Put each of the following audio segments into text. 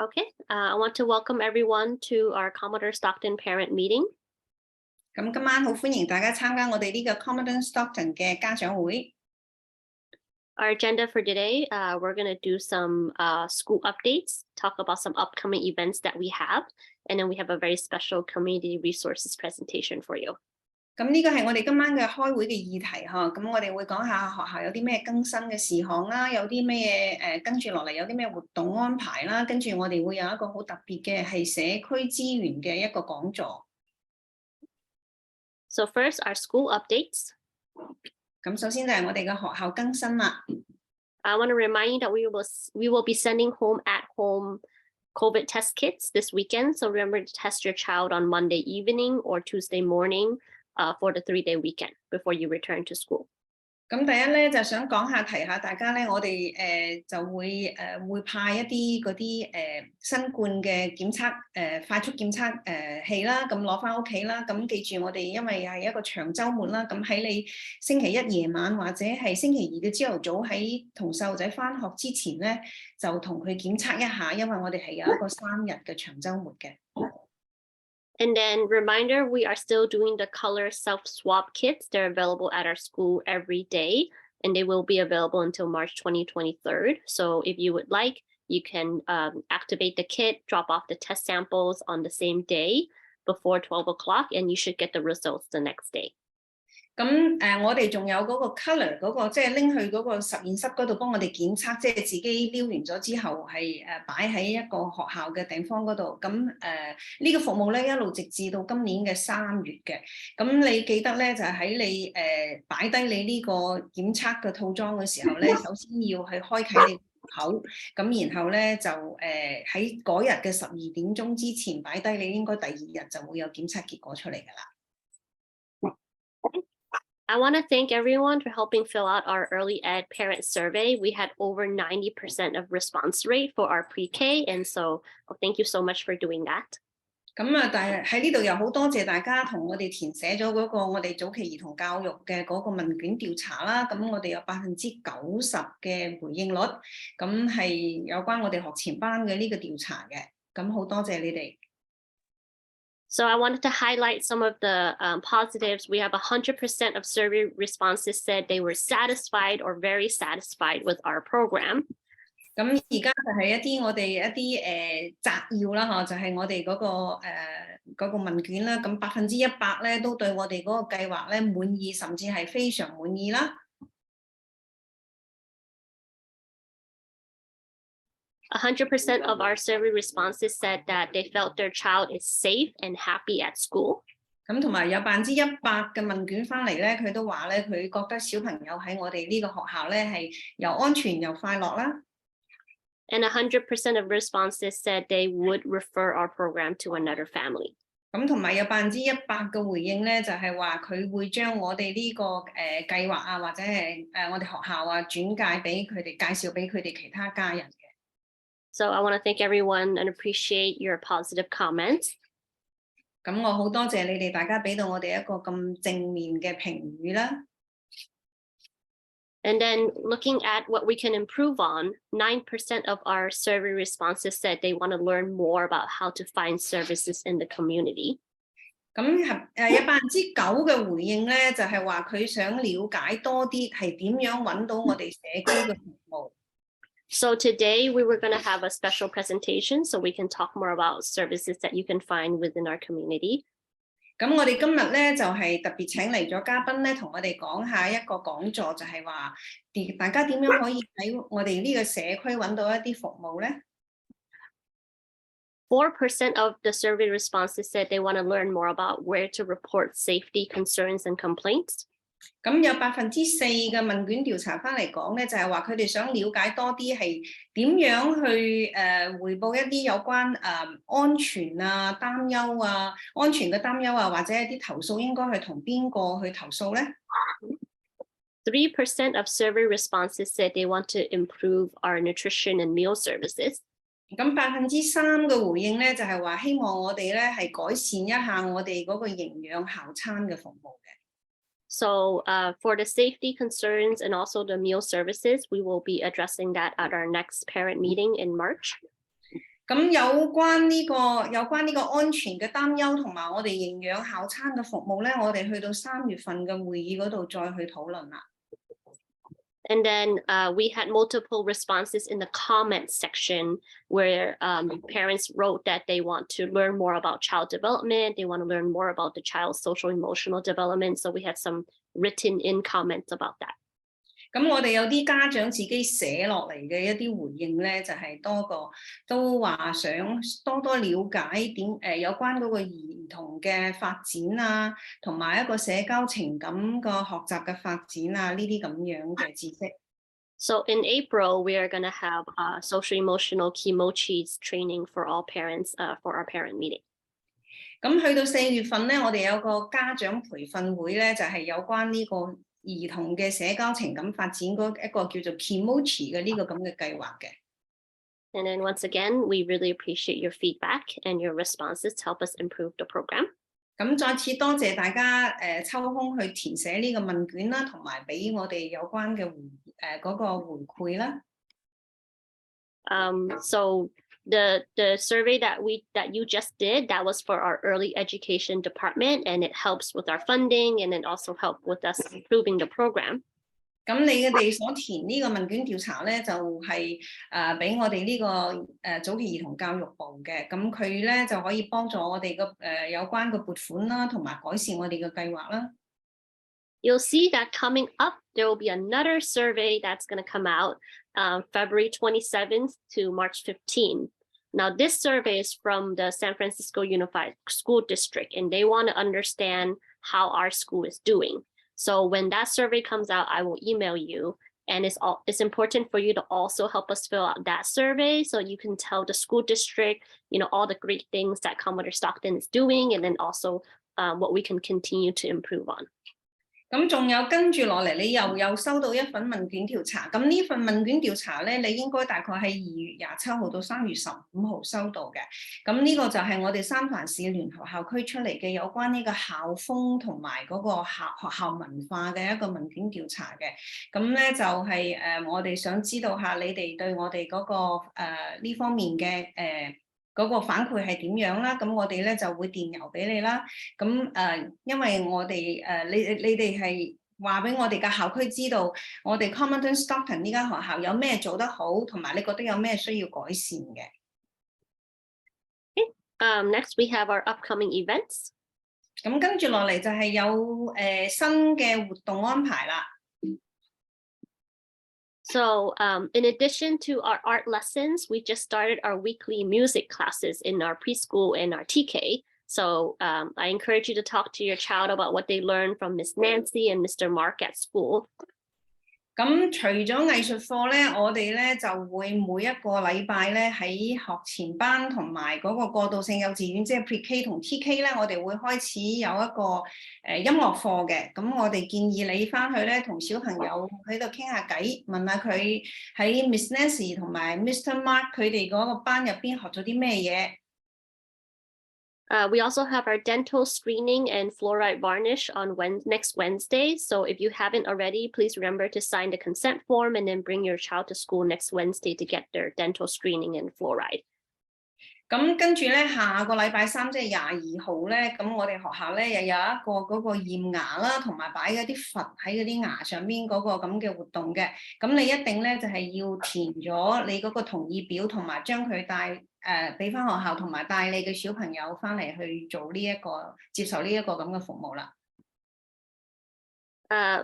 Okay, I want to welcome everyone to our Commodore Stockton parent meeting. 咁今晚好歡迎大家參加我哋呢個 Commodore Stockton 嘅家長會。Our agenda for today, we're going to do some school updates, talk about some upcoming events that we have, and then we have a very special community resources presentation for you. 咁呢個係我哋今晚嘅開會嘅議題呵。咁我哋會講下學校有啲咩更新嘅事項啦，有啲咩跟住落嚟有啲咩活動安排啦，跟住我哋會有一個好特別嘅係社區資源嘅一個講座。So first, our school updates. 咁首先就係我哋嘅學校更新啦。I want to remind you that we will be sending home at-home COVID test kits this weekend. So remember to test your child on Monday evening or Tuesday morning for the 3-day weekend before you return to school. 咁第一咧就想講下提下大家咧，我哋就會派一啲嗰啲新冠嘅檢測快速檢測器啦，咁攞翻屋企啦。咁記住我哋因為係一個長週末啦，咁喺你星期一夜晚或者係星期二嘅朝頭早喺同細路仔翻學之前咧，就同佢檢測一下，因為我哋係有一個3日嘅長週末嘅。And then reminder, we are still doing the color self-swab kits. They're available at our school every day, and they will be available until March 2023. So if you would like, you can activate the kit, drop off the test samples on the same day before 12 o'clock, and you should get the results the next day. 咁我哋仲有嗰個 colour 嗰個，即係拎去嗰個實驗室嗰度幫我哋檢測，即係自己撩完咗之後係擺喺一個學校嘅地方嗰度。咁呢個服務咧一路直至到今年嘅3月嘅。咁你記得咧就係喺你擺低你呢個檢測嘅套裝嘅時候咧，首先要去開啓你口，咁然後咧就喺嗰日嘅12點鐘之前擺低，你應該第2日就會有檢測結果出嚟㗎啦。I want to thank everyone for helping fill out our early ed parent survey. We had over 90% of response rate for our PreK, and so thank you so much for doing that. 咁啊，但係喺呢度又好多謝大家同我哋填寫咗嗰個我哋早期兒童教育嘅嗰個問卷調查啦。咁我哋有90%嘅回應率，咁係有關我哋學前班嘅呢個調查嘅。咁好多謝你哋。So I wanted to highlight some of the positives. We have 100% of survey responses said they were satisfied or very satisfied with our program. 咁而家就係一啲我哋一啲摘要啦，就係我哋嗰個問卷啦。咁100%咧都對我哋嗰個計劃咧滿意，甚至係非常滿意啦。100% of our survey responses said that they felt their child is safe and happy at school. 咁同埋有100%嘅問卷翻嚟咧，佢都話咧佢覺得小朋友喺我哋呢個學校咧係又安全又快樂啦。And 100% of responses said they would refer our program to another family. 咁同埋有100%嘅回應咧，就係話佢會將我哋呢個計劃啊，或者係我哋學校啊轉介俾佢哋，介紹俾佢哋其他家人嘅。So I want to thank everyone and appreciate your positive comments. 咁我好多謝你哋大家俾到我哋一個咁正面嘅評語啦。And then looking at what we can improve on, 9% of our survey responses said they want to learn more about how to find services in the community. 咁有9%嘅回應咧，就係話佢想了解多啲係點樣揾到我哋社區嘅服務。So today we were going to have a special presentation so we can talk more about services that you can find within our community. 咁我哋今日咧就係特別請嚟咗嘉賓咧，同我哋講下一個講座，就係話大家點樣可以喺我哋呢個社區揾到一啲服務咧？ 4% of the survey responses said they want to learn more about where to report safety concerns and complaints. 咁有4%嘅問卷調查翻嚟講咧，就係話佢哋想了解多啲係點樣去匯報一啲有關安全啊、擔憂啊、安全嘅擔憂啊，或者一啲投訴應該去同邊個去投訴咧？ 3% of survey responses said they want to improve our nutrition and meal services. 咁3%嘅回應咧，就係話希望我哋咧係改善一下我哋嗰個營養校餐嘅服務嘅。So for the safety concerns and also the meal services, we will be addressing that at our next parent meeting in March. 咁有關呢個安全嘅擔憂同埋我哋營養校餐嘅服務咧，我哋去到3月份嘅會議嗰度再去討論啦。And then we had multiple responses in the comment section where parents wrote that they want to learn more about child development. They want to learn more about the child's social emotional development. So we had some written in comments about that. 咁我哋有啲家長自己寫落嚟嘅一啲回應咧，就係都話想多了解有關嗰個兒童嘅發展啊，同埋一個社交情感個學習嘅發展啊，呢啲咁樣嘅知識。So in April, we are going to have social emotional kimochis training for all parents for our parent meeting. 咁去到4月份咧，我哋有個家長培訓會咧，就係有關呢個兒童嘅社交情感發展嗰一個叫做 Kimochi 嘅呢個咁嘅計劃嘅。And then once again, we really appreciate your feedback and your responses to help us improve the program. 咁再次多謝大家抽空去填寫呢個問卷啦，同埋俾我哋有關嘅嗰個回饋啦。So the survey that you just did, that was for our early education department, and it helps with our funding, and it also helped with us improving the program. 咁你哋所填呢個問卷調查咧，就係俾我哋呢個早期兒童教育部嘅，咁佢咧就可以幫助我哋個有關嘅撥款啦，同埋改善我哋嘅計劃啦。You'll see that coming up, there will be another survey that's going to come out February 27th to March 15th. Now, this survey is from the San Francisco Unified School District, and they want to understand how our school is doing. So when that survey comes out, I will email you. And it's important for you to also help us fill out that survey so you can tell the school district, all the great things that Commodore Stockton is doing, and then also what we can continue to improve on. 咁仲有跟住落嚟，你又收到一份問卷調查。咁呢份問卷調查咧，你應該大概喺2月27號到3月15號收到嘅。咁呢個就係我哋三藩市聯合校區出嚟嘅有關呢個校風同埋嗰個學校文化嘅一個問卷調查嘅。咁咧就係我哋想知道下你哋對我哋嗰個呢方面嘅嗰個反饋係點樣啦？咁我哋咧就會電郵俾你啦。咁因為我哋你哋係話俾我哋嘅校區知道，我哋 Commodore Stockton 呢間學校有咩做得好，同埋你覺得有咩需要改善嘅。Next, we have our upcoming events. 咁跟住落嚟就係有新嘅活動安排啦。So in addition to our art lessons, we just started our weekly music classes in our preschool and our TK. So I encourage you to talk to your child about what they learned from Miss Nancy and Mr. Mark at school. 咁除咗藝術課咧，我哋咧就會每一個禮拜咧喺學前班同埋嗰個過渡性幼稚園，即係 PreK 同 TK 咧，我哋會開始有一個音樂課嘅。咁我哋建議你翻去咧同小朋友喺度傾下偈，問下佢喺 Miss Nancy 同埋 Mr. Mark 佢哋嗰個班入邊學咗啲咩嘢。We also have our dental screening and fluoride varnish on next Wednesday. So if you haven't already, please remember to sign the consent form and then bring your child to school next Wednesday to get their dental screening and fluoride. 咁跟住咧，下個禮拜3即係22號咧，咁我哋學校咧又有一個嗰個驗牙啦，同埋擺嗰啲佛喺嗰啲牙上邊嗰個咁嘅活動嘅。咁你一定咧就係要填咗你嗰個同意表，同埋將佢帶俾翻學校，同埋帶你嘅小朋友翻嚟去做接受呢一個咁嘅服務啦。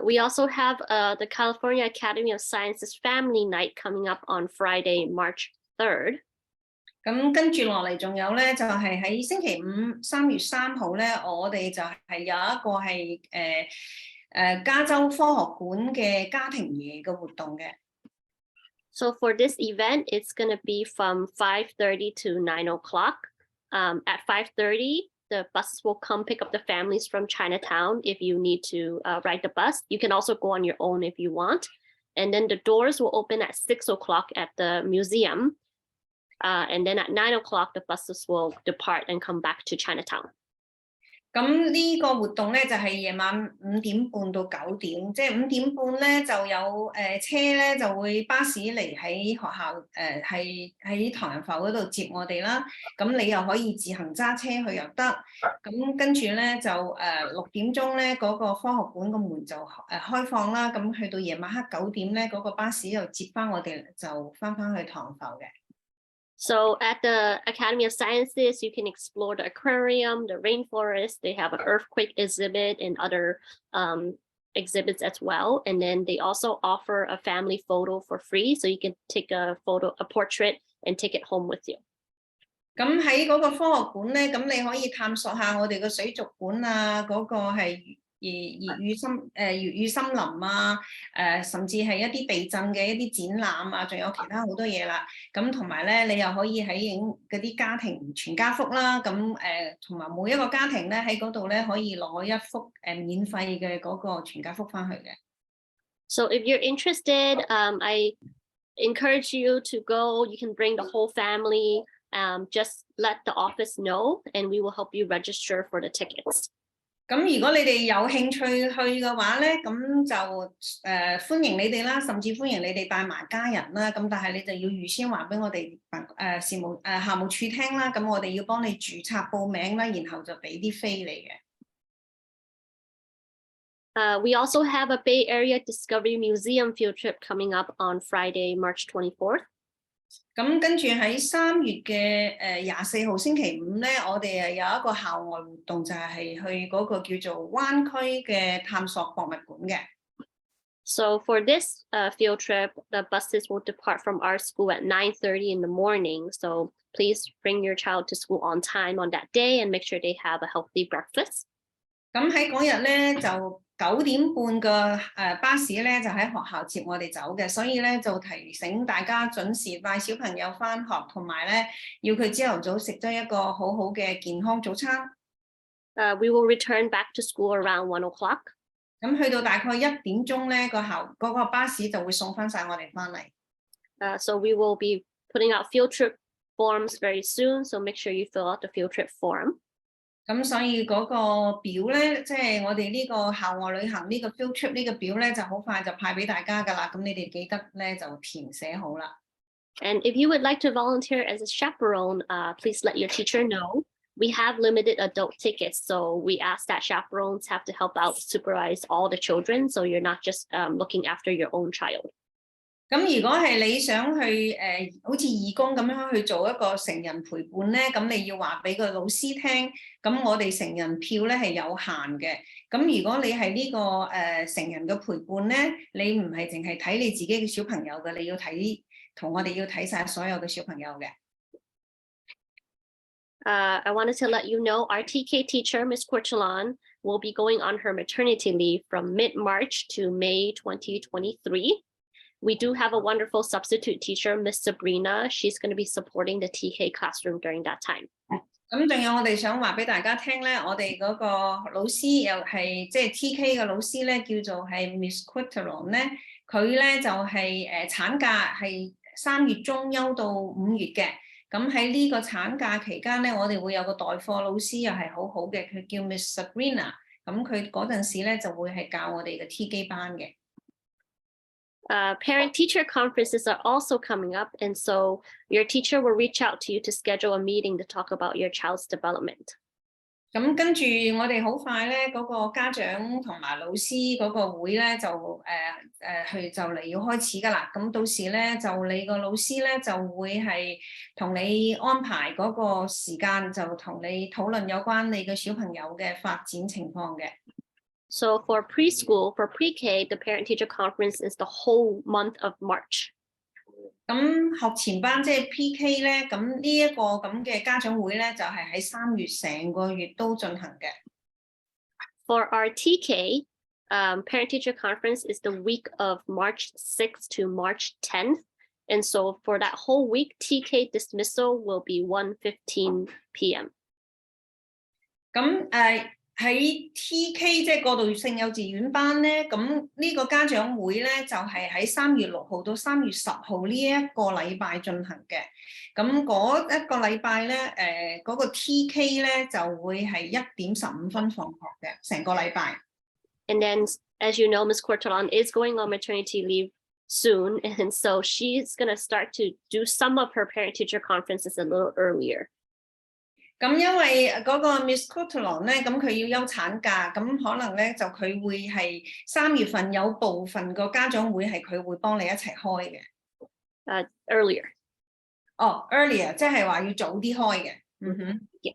We also have the California Academy of Sciences Family Night coming up on Friday, March 3rd. 咁跟住落嚟仲有咧，就係喺星期5 3月3號咧，我哋就係有一個係加州科學館嘅家庭夜嘅活動嘅。So for this event, it's going to be from 5:30 to 9 o'clock. At 5:30, the buses will come pick up the families from Chinatown if you need to ride the bus. You can also go on your own if you want. And then the doors will open at 6 o'clock at the museum. And then at 9 o'clock, the buses will depart and come back to Chinatown. 咁呢個活動咧就係夜晚5點半到9點，即係5點半咧就有車咧就會巴士嚟喺學校係喺唐人埠嗰度接我哋啦。咁你又可以自行揸車去又得。咁跟住咧就6點鐘咧嗰個科學館個門就開放啦。咁去到夜晚黑9點咧嗰個巴士又接翻我哋就翻去唐埠嘅。So at the Academy of Sciences, you can explore the aquarium, the rainforest. They have an earthquake exhibit and other exhibits as well. And then they also offer a family photo for free. So you can take a portrait and take it home with you. 咁喺嗰個科學館咧，咁你可以探索下我哋嘅水族館啊，嗰個係粵語森林啊，甚至係一啲地震嘅一啲展覽啊，仲有其他好多嘢啦。咁同埋咧，你又可以喺影嗰啲家庭全家福啦。咁同埋每一個家庭咧喺嗰度咧可以攞一幅免費嘅嗰個全家福翻去嘅。So if you're interested, I encourage you to go. You can bring the whole family. Just let the office know, and we will help you register for the tickets. 咁如果你哋有興趣去嘅話咧，咁就歡迎你哋啦，甚至歡迎你哋帶埋家人啦。咁但係你就要預先話俾我哋校務處聽啦。咁我哋要幫你註冊報名啦，然後就俾啲飛你嘅。We also have a Bay Area Discovery Museum field trip coming up on Friday, March 24th. 咁跟住喺3月嘅24號星期5咧，我哋有一個校外活動，就係去嗰個叫做灣區嘅探索博物館嘅。So for this field trip, the buses will depart from our school at 9:30 in the morning. So please bring your child to school on time on that day and make sure they have a healthy breakfast. 咁喺嗰日咧就9點半嘅巴士咧就喺學校接我哋走嘅，所以咧就提醒大家準時帶小朋友返學，同埋咧要佢朝頭早食咗一個好好嘅健康早餐。We will return back to school around 1 o'clock. 咁去到大概1點鐘咧，嗰個巴士就會送返晒我哋返嚟。So we will be putting out field trip forms very soon. So make sure you fill out the field trip form. 咁所以嗰個表咧，即係我哋呢個校外旅行呢個 field trip 呢個表咧，就好快就派俾大家㗎啦。咁你哋記得咧就填寫好啦。And if you would like to volunteer as a chaperone, please let your teacher know. We have limited adult tickets, so we ask that chaperones have to help out supervise all the children, so you're not just looking after your own child. 咁如果係你想去好似義工咁樣去做一個成人陪伴咧，咁你要話俾個老師聽，咁我哋成人票咧係有限嘅。咁如果你係呢個成人嘅陪伴咧，你唔係淨係睇你自己嘅小朋友嘅，你要同我哋要睇晒所有嘅小朋友嘅。I wanted to let you know our TK teacher, Ms. Corchelon, will be going on her maternity leave from mid-March to May 2023. We do have a wonderful substitute teacher, Miss Sabrina. She's going to be supporting the TK classroom during that time. 咁仲有我哋想話俾大家聽咧，我哋嗰個老師又係即係 TK 嘅老師咧，叫做係 Miss Corchelon 咧，佢咧就係產假係3月中休到5月嘅。咁喺呢個產假期間咧，我哋會有個代課老師又係好好嘅，佢叫 Miss Sabrina。咁佢嗰陣時咧就會係教我哋嘅 TK 班嘅。Parent-teacher conferences are also coming up, and so your teacher will reach out to you to schedule a meeting to talk about your child's development. 咁跟住我哋好快咧，嗰個家長同埋老師嗰個會咧就就嚟要開始㗎啦。咁到時咧就你個老師咧就會係同你安排嗰個時間，就同你討論有關你嘅小朋友嘅發展情況嘅。So for preschool, for PreK, the parent-teacher conference is the whole month of March. 咁學前班即係 PK 咧，咁呢一個咁嘅家長會咧，就係喺3月成個月都進行嘅。For our TK, parent-teacher conference is the week of March 6th to March 10th. And so for that whole week, TK dismissal will be 1:15 p.m. 咁喺 TK 即係過渡性幼稚園班咧，咁呢個家長會咧就係喺3月6號到3月10號呢一個禮拜進行嘅。咁嗰一個禮拜咧，嗰個 TK 咧就會係1點15分放學嘅，成個禮拜。And then, as you know, Ms. Cortalon is going on maternity leave soon, and so she's going to start to do some of her parent-teacher conferences a little earlier. 咁因為嗰個 Miss Cortalon 咧，咁佢要休產假，咁可能咧就佢會係3月份有部分個家長會係佢會幫你一齊開嘅。Earlier. 哦 ，earlier 即係話要早啲開嘅。嗯哼。Yeah.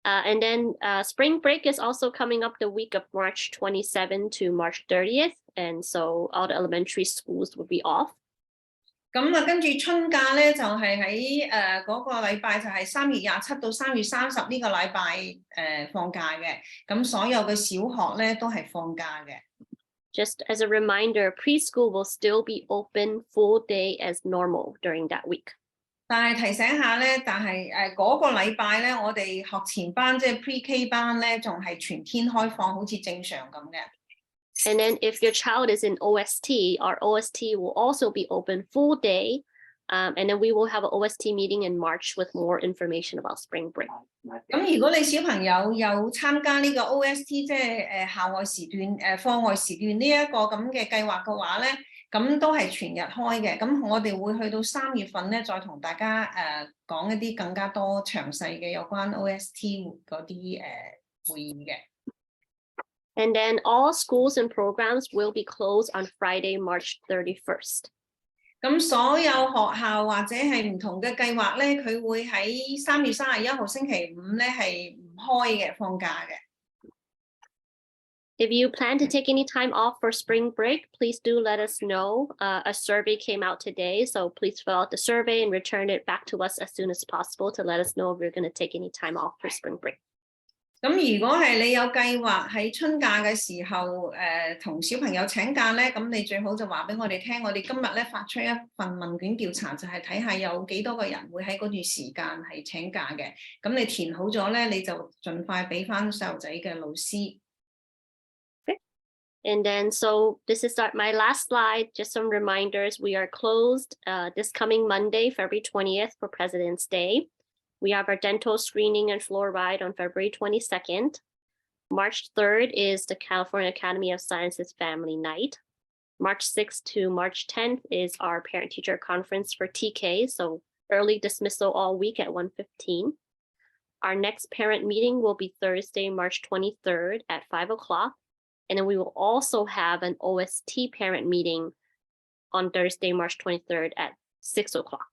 And then spring break is also coming up the week of March 27 to March 30th. And so all the elementary schools will be off. 咁啊，跟住春假咧就係喺嗰個禮拜就係3月27到3月30呢個禮拜放假嘅，咁所有嘅小學咧都係放假嘅。Just as a reminder, preschool will still be open full day as normal during that week. 但係提醒下咧，但係嗰個禮拜咧，我哋學前班即係 PreK 班咧，仲係全天開放，好似正常咁嘅。And then if your child is in OST, our OST will also be open full day. And then we will have an OST meeting in March with more information about spring break. 咁如果你小朋友有參加呢個 OST， 即係校外時段、課外時段呢一個咁嘅計劃嘅話咧，咁都係全日開嘅。咁我哋會去到3月份咧，再同大家講一啲更加多詳細嘅有關 OST 嗰啲會議嘅。And then all schools and programs will be closed on Friday, March 31st. 咁所有學校或者係唔同嘅計劃咧，佢會喺3月31號星期5咧係唔開嘅，放假嘅。If you plan to take any time off for spring break, please do let us know. A survey came out today, so please fill out the survey and return it back to us as soon as possible to let us know if you're going to take any time off for spring break. 咁如果係你有計劃喺春假嘅時候，同小朋友請假咧，咁你最好就話俾我哋聽。我哋今日咧發出一份問卷調查，就係睇下有幾多個人會喺嗰段時間係請假嘅。咁你填好咗咧，你就盡快俾翻細路仔嘅老師。Okay. And then, so this is my last slide. Just some reminders. We are closed this coming Monday, February 20th for President's Day. We have our dental screening and floor ride on February 22nd. March 3rd is the California Academy of Sciences Family Night. March 6th to March 10th is our parent-teacher conference for TK, so early dismissal all week at 1:15. Our next parent meeting will be Thursday, March 23rd at 5 o'clock. And then we will also have an OST parent meeting on Thursday, March 23rd at 6 o'clock.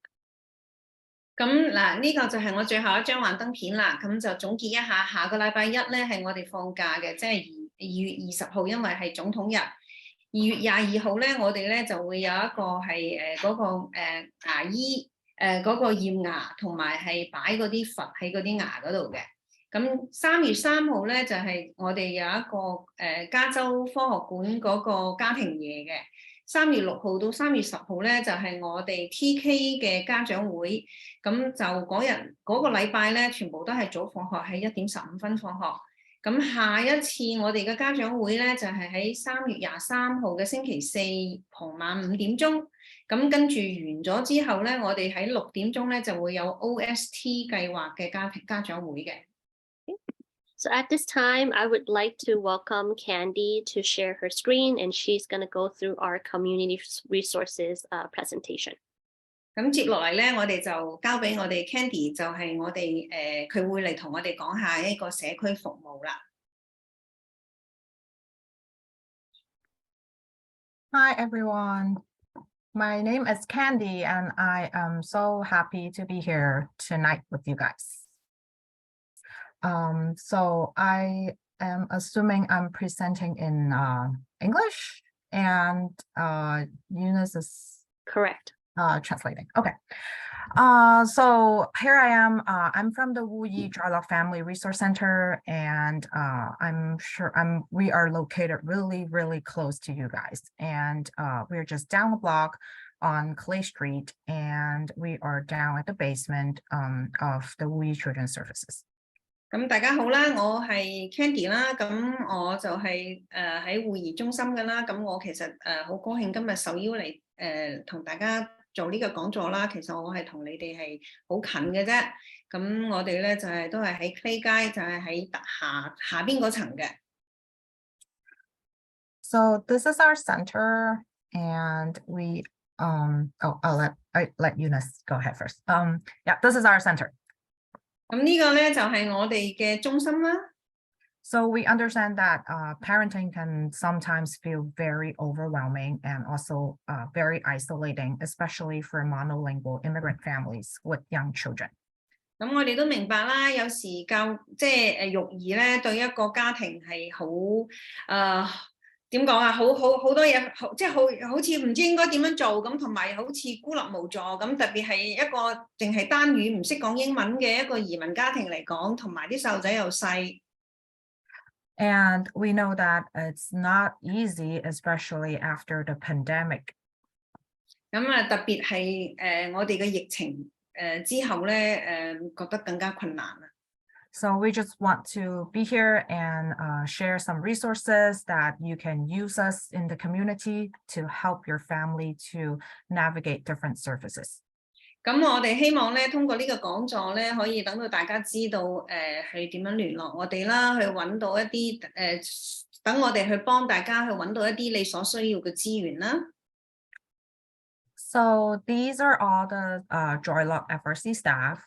咁嗱，呢個就係我最後一張幻燈片啦。咁就總結一下，下個禮拜一咧係我哋放假嘅，即係2月20號，因為係總統日。2月22號咧，我哋咧就會有一個係嗰個牙醫嗰個驗牙，同埋係擺嗰啲佛喺嗰啲牙嗰度嘅。咁3月3號咧就係我哋有一個加州科學館嗰個家庭夜嘅。3月6號到3月10號咧就係我哋 TK 嘅家長會，咁就嗰日嗰個禮拜咧全部都係早放學，係1點15分放學。咁下一次我哋嘅家長會咧就係喺3月23號嘅星期四傍晚5點鐘，咁跟住完咗之後咧，我哋喺6點鐘咧就會有 OST 計劃嘅家長會嘅。So at this time, I would like to welcome Candy to share her screen, and she's going to go through our community resources presentation. 咁接落嚟咧，我哋就交俾我哋 Candy， 就係我哋佢會嚟同我哋講下一個社區服務啦。Hi everyone, my name is Candy, and I am so happy to be here tonight with you guys. So I am assuming I'm presenting in English, and Eunice is Correct. Translating. Okay. So here I am. I'm from the Wu Yi Jarlock Family Resource Center, and we are located really, really close to you guys. And we're just down the block on Clay Street, and we are down at the basement of the Wu Yi Children's Services. 咁大家好啦，我係 Candy 啦，咁我就係喺會議中心嘅啦，咁我其實好高興今日受邀嚟同大家做呢個講座啦。其實我係同你哋係好近嘅啫，咁我哋咧就係都係喺 PreK 街，就係喺下邊嗰層嘅。So this is our center, and we I let Eunice go ahead first. Yeah, this is our center. 咁呢個咧就係我哋嘅中心啦。So we understand that parenting can sometimes feel very overwhelming and also very isolating, especially for monolingual immigrant families with young children. 咁我哋都明白啦，有時即係育兒咧，對一個家庭係好點講啊，好多嘢，即係好似唔知應該點樣做咁，同埋好似孤立無助咁。特別係一個淨係單語唔識講英文嘅一個移民家庭嚟講，同埋啲細路仔又細。And we know that it's not easy, especially after the pandemic. 咁啊，特別係我哋嘅疫情之後咧，覺得更加困難啊。So we just want to be here and share some resources that you can use us in the community to help your family to navigate different services. 咁我哋希望咧，通過呢個講座咧，可以等到大家知道去點樣聯絡我哋啦，去揾到一啲等我哋去幫大家去揾到一啲你所需要嘅資源啦。So these are all the Joylock FRC staff.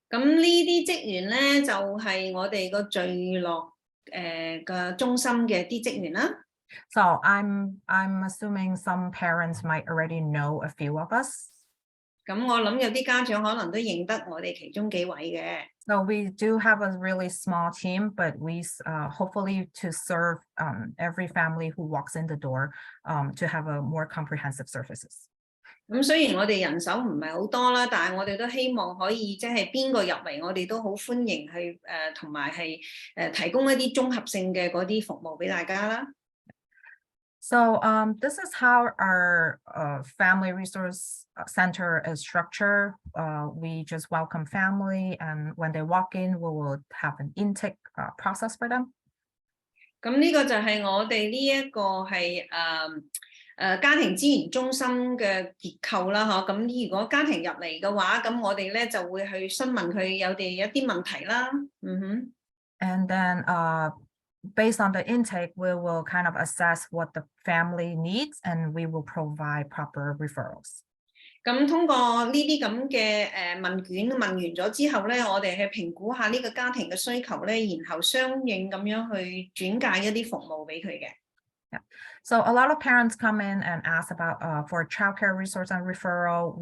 咁呢啲職員咧，就係我哋個聚樂嘅中心嘅啲職員啦。So I'm assuming some parents might already know a few of us. 咁我諗有啲家長可能都認得我哋其中幾位嘅。So we do have a really small team, but we hopefully to serve every family who walks in the door to have a more comprehensive services. 咁雖然我哋人手唔係好多啦，但係我哋都希望可以即係邊個入嚟，我哋都好歡迎去同埋係提供一啲綜合性嘅嗰啲服務俾大家啦。So this is how our family resource center is structured. We just welcome family, and when they walk in, we will have an intake process for them. 咁呢個就係我哋呢一個係家庭資源中心嘅結構啦，嗬。咁如果家庭入嚟嘅話，咁我哋咧就會去詢問佢有哋一啲問題啦。And then based on the intake, we will kind of assess what the family needs, and we will provide proper referrals. 咁通過呢啲咁嘅問卷問完咗之後咧，我哋去評估下呢個家庭嘅需求咧，然後相應咁樣去轉介一啲服務俾佢嘅。Yeah. So a lot of parents come in and ask about for childcare resource and referral.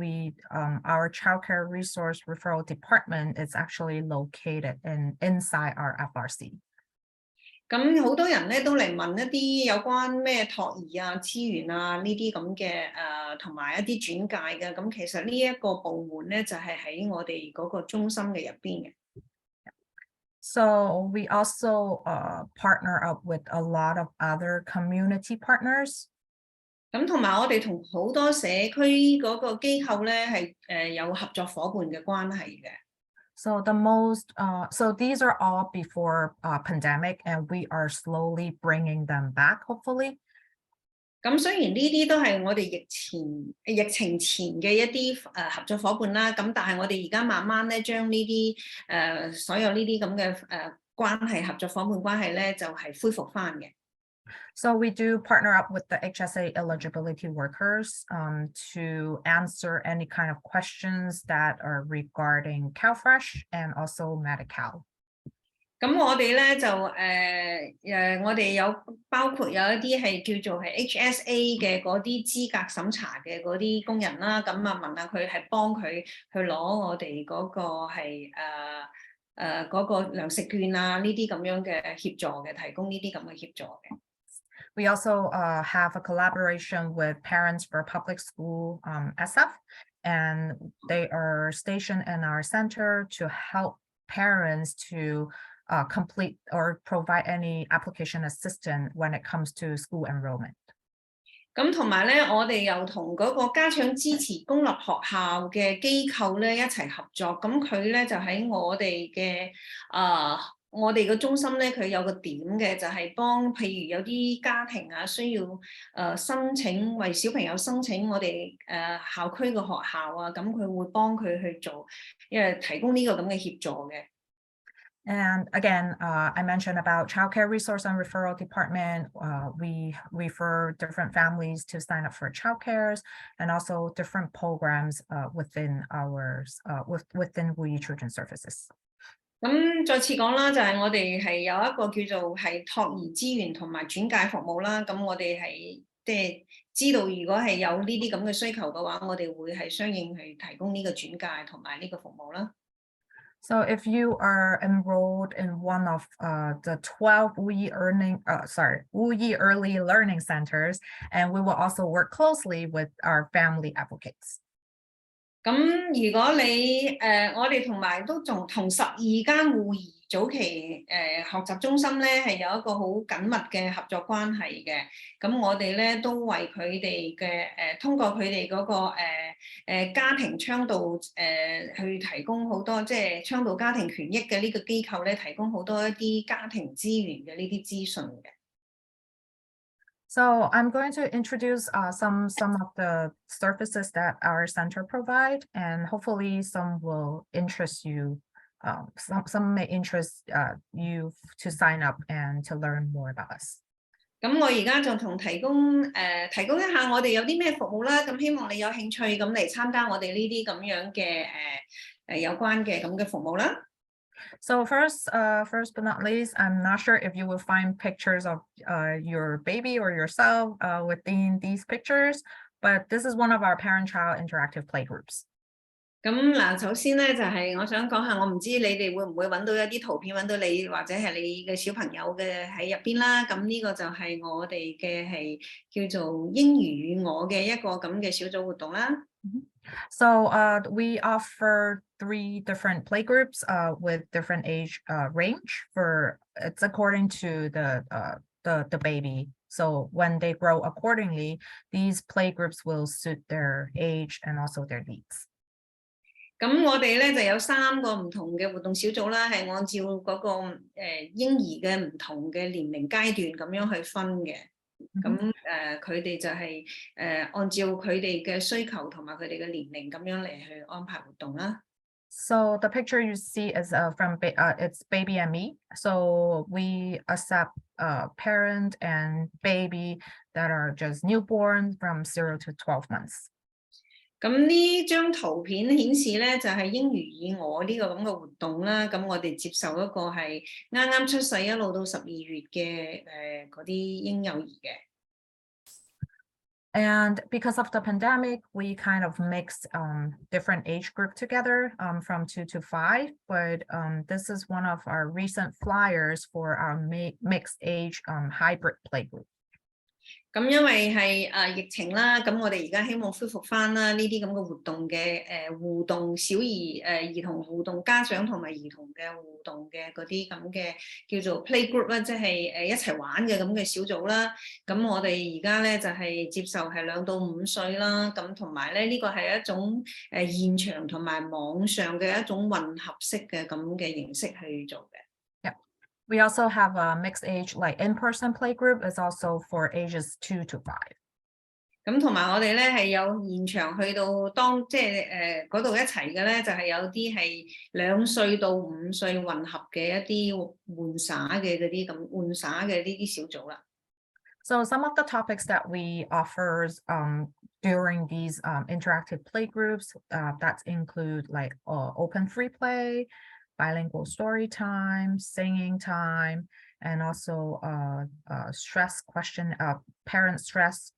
Our childcare resource referral department is actually located inside our FRC. 咁好多人咧都嚟問一啲有關咩托兒啊、資源啊呢啲咁嘅同埋一啲轉介嘅。咁其實呢一個部門咧就係喺我哋嗰個中心嘅入邊嘅。So we also partner up with a lot of other community partners. 咁同埋我哋同好多社區嗰個機構咧係有合作伙伴嘅關係嘅。So so these are all before pandemic, and we are slowly bringing them back, hopefully. 咁雖然呢啲都係我哋疫情前嘅一啲合作伙伴啦，咁但係我哋而家慢慢咧將呢啲所有呢啲咁嘅關係合作伙伴關係咧就係恢復返嘅。So we do partner up with the HSA eligibility workers to answer any kind of questions that are regarding CalFresh and also Medi-Cal. 咁我哋咧就我哋有包括有一啲係叫做係 HSA 嘅嗰啲資格審查嘅嗰啲工人啦，咁啊問下佢係幫佢去攞我哋嗰個係嗰個糧食券啊呢啲咁樣嘅協助嘅，提供呢啲咁嘅協助嘅。We also have a collaboration with Parents for Public School SF, and they are stationed in our center to help parents to complete or provide any application assistance when it comes to school enrollment. 咁同埋咧，我哋又同嗰個家長支持公立學校嘅機構咧一齊合作。咁佢咧就喺我哋嘅中心咧，佢有個點嘅，就係幫譬如有啲家庭啊需要申請為小朋友申請我哋校區嘅學校啊，咁佢會幫佢去做，因為提供呢個咁嘅協助嘅。And again, I mentioned about childcare resource and referral department. We refer different families to sign up for childcares and also different programs within within WUYI Children's Services. 咁再次講啦，就係我哋係有一個叫做係托兒資源同埋轉介服務啦。咁我哋係即係知道，如果係有呢啲咁嘅需求嘅話，我哋會係相應去提供呢個轉介同埋呢個服務啦。So if you are enrolled in one of the 12 WUYI Early Learning Centers, and we will also work closely with our family advocates. 咁如果你我哋同埋都同12間WUYI早期學習中心咧係有一個好緊密嘅合作關係嘅。咁我哋咧都為佢哋嘅通過佢哋嗰個家庭倡導去提供好多即係倡導家庭權益嘅呢個機構咧，提供好多一啲家庭資源嘅呢啲資訊嘅。So I'm going to introduce some of the services that our center provide, and hopefully some will interest you. Some may interest you to sign up and to learn more about us. 咁我而家就提供一下我哋有啲咩服務啦。咁希望你有興趣咁嚟參加我哋呢啲咁樣嘅有關嘅咁嘅服務啦。So first but not least, I'm not sure if you will find pictures of your baby or yourself within these pictures, but this is one of our parent-child interactive playgroups. 咁嗱，首先咧就係我想講下，我唔知你哋會唔會揾到一啲圖片揾到你或者係你嘅小朋友嘅喺入邊啦。咁呢個就係我哋嘅係叫做英語與我嘅一個咁嘅小組活動啦。So we offer 3 different playgroups with different age range. It's according to the baby. So when they grow accordingly, these playgroups will suit their age and also their needs. 咁我哋咧就有3個唔同嘅活動小組啦，係按照嗰個嬰兒嘅唔同嘅年齡階段咁樣去分嘅。咁佢哋就係按照佢哋嘅需求同埋佢哋嘅年齡咁樣嚟去安排活動啦。So the picture you see is from it's baby and me. So we accept parent and baby that are just newborn from 0 to 12 months. 咁呢張圖片顯示咧，就係英語與我呢個咁嘅活動啦。咁我哋接受一個係啱啱出世一路到12月嘅嗰啲嬰幼兒嘅。And because of the pandemic, we kind of mixed different age group together from 2 to 5. But this is one of our recent flyers for our mixed age hybrid playgroup. 咁因為係疫情啦，咁我哋而家希望恢復翻啦呢啲咁嘅活動嘅互動兒童互動家長同埋兒童嘅互動嘅嗰啲咁嘅叫做 playgroup 啦，即係一齊玩嘅咁嘅小組啦。咁我哋而家咧就係接受係2到5歲啦，咁同埋咧呢個係一種現場同埋網上嘅一種混合式嘅咁嘅形式去做嘅。We also have a mixed age, like in-person playgroup is also for ages 2 to 5. 咁同埋我哋咧係有現場去到即係嗰度一齊嘅咧，就係有啲係2歲到5歲混合嘅一啲玩耍嘅嗰啲咁玩耍嘅呢啲小組啦。So some of the topics that we offer during these interactive playgroups that include like open free play, bilingual story time, singing time, and also parent stress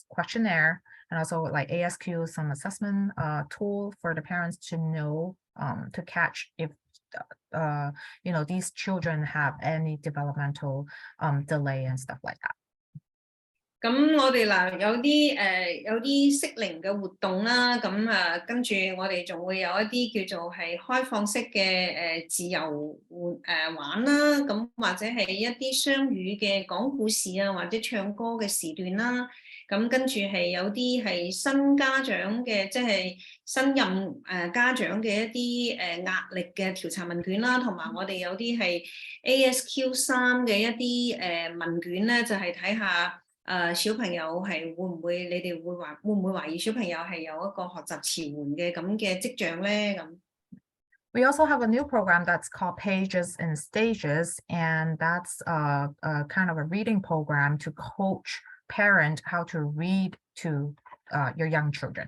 questionnaire, and also like ASQ, some assessment tool for the parents to know to catch if these children have any developmental delay and stuff like that. 咁我哋嗱有啲適齡嘅活動啦，咁跟住我哋仲會有一啲叫做係開放式嘅自由玩啦，咁或者係一啲雙語嘅講故事啊，或者唱歌嘅時段啦。咁跟住係有啲係新家長嘅，即係新任家長嘅一啲壓力嘅調查問卷啦，同埋我哋有啲係 ASQ3嘅一啲問卷咧，就係睇下小朋友係會唔會，你哋會唔會懷疑小朋友係有一個學習遲緩嘅咁嘅跡象咧咁。We also have a new program that's called Pages and Stages, and that's a kind of a reading program to coach parents how to read to your young children.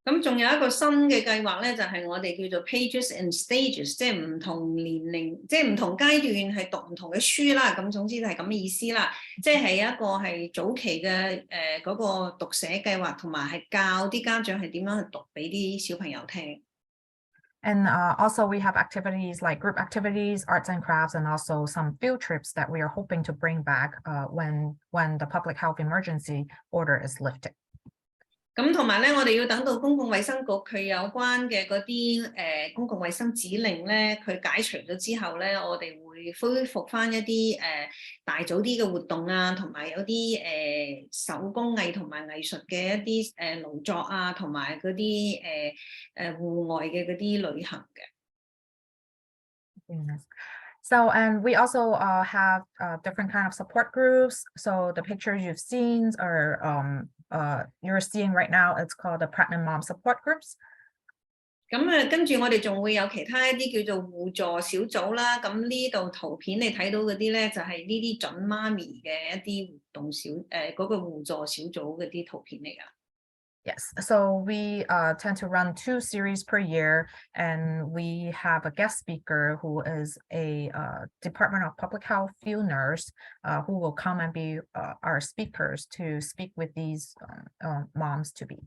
咁仲有一個新嘅計劃咧，就係我哋叫做 Pages and Stages， 即係唔同年齡，即係唔同階段係讀唔同嘅書啦。咁總之就係咁嘅意思啦。即係一個係早期嘅嗰個讀寫計劃，同埋係教啲家長係點樣去讀俾啲小朋友聽。And also we have activities like group activities, arts and crafts, and also some field trips that we are hoping to bring back when the public health emergency order is lifted. 咁同埋咧，我哋要等到公共衛生局佢有關嘅嗰啲公共衛生指令咧，佢解除咗之後咧，我哋會恢復翻一啲大組啲嘅活動啊，同埋有啲手工藝同埋藝術嘅一啲勞作啊，同埋嗰啲戶外嘅嗰啲旅行嘅。So, and we also have different kind of support groups. So the pictures you've seen are you're seeing right now, it's called the Pregnant Mom Support Groups. 咁跟住我哋仲會有其他一啲叫做互助小組啦。咁呢度圖片你睇到嗰啲咧，就係呢啲準媽咪嘅一啲活動嗰個互助小組嗰啲圖片嚟㗎。Yes, so we tend to run 2 series per year, and we have a guest speaker who is a Department of Public Health field nurse who will come and be our speakers to speak with these moms to be.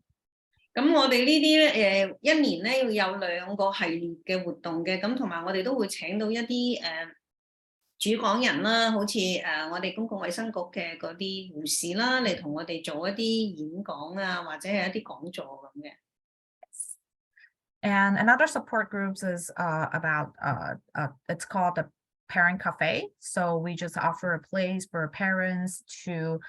咁我哋呢啲咧一年咧要有2個系列嘅活動嘅，咁同埋我哋都會請到一啲主講人啦，好似我哋公共衛生局嘅嗰啲護士啦，嚟同我哋做一啲演講啊，或者係一啲講座咁嘅。And another support groups is about it's called the Parent Cafe. So we just offer a place for parents to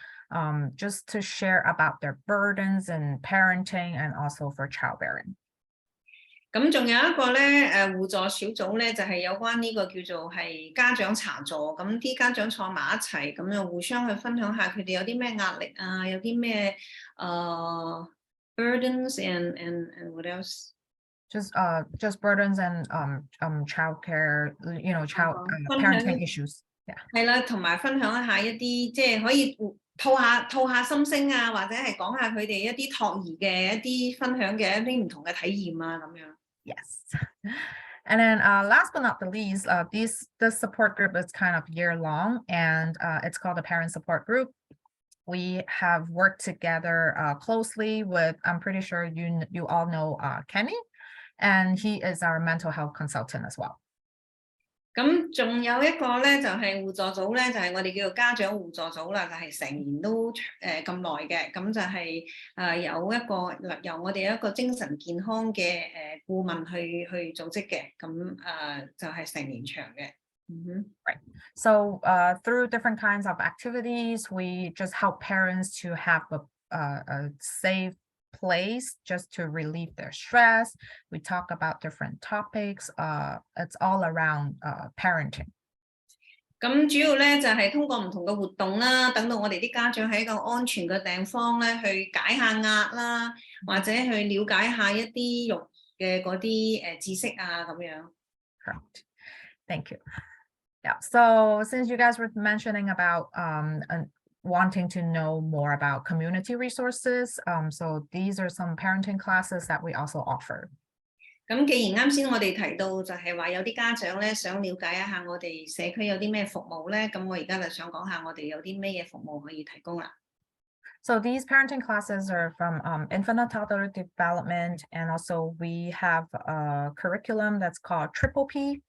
just to share about their burdens in parenting and also for childbearing. 咁仲有一個咧互助小組咧，就係有關呢個叫做係家長茶座，咁啲家長坐埋一齊，咁又互相去分享下佢哋有啲咩壓力啊，有啲咩burdens and what else？ Just burdens and childcare, parenting issues. Yeah. 係啦，同埋分享一下一啲即係可以吐下心聲啊，或者係講下佢哋一啲托兒嘅一啲分享嘅一啲唔同嘅體驗啊咁樣。Yes. And then last but not the least, this support group is kind of year long, and it's called the Parent Support Group. We have worked together closely with, I'm pretty sure you all know Kenny, and he is our mental health consultant as well. 咁仲有一個咧，就係互助組咧，就係我哋叫做家長互助組啦，就係成年都咁耐嘅，咁就係有一個由我哋有一個精神健康嘅顧問去組織嘅，咁就係成年長嘅。Right. So through different kinds of activities, we just help parents to have a safe place just to relieve their stress. We talk about different topics. It's all around parenting. 咁主要咧就係通過唔同嘅活動啦，等到我哋啲家長喺一個安全嘅地方咧，去解下壓啦，或者去了解下一啲育兒嘅嗰啲知識啊咁樣。Correct. Thank you. Yeah. So since you guys were mentioning about wanting to know more about community resources, so these are some parenting classes that we also offer. 咁既然啱先我哋提到就係話有啲家長咧想了解一下我哋社區有啲咩服務咧，咁我而家就想講下我哋有啲咩嘢服務可以提供啦。So these parenting classes are from infant and toddler development, and also we have a curriculum that's called PreK,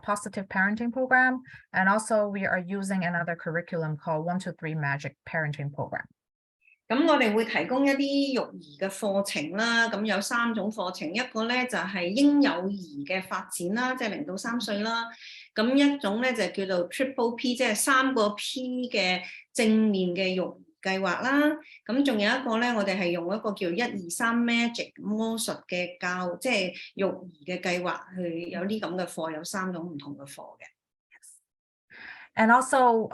Positive Parenting Program, and also we are using another curriculum called 1-2-3 Magic Parenting Program. 咁我哋會提供一啲育兒嘅課程啦，咁有3種課程，一個咧就係嬰幼兒嘅發展啦，即係0到3歲啦，咁一種咧就叫做 PreK， 即係3個 P 嘅正面嘅育兒計劃啦，咁仲有一個咧，我哋係用一個叫123 Magic 魔術嘅即係育兒嘅計劃去有啲咁嘅課，有3種唔同嘅課嘅。And also,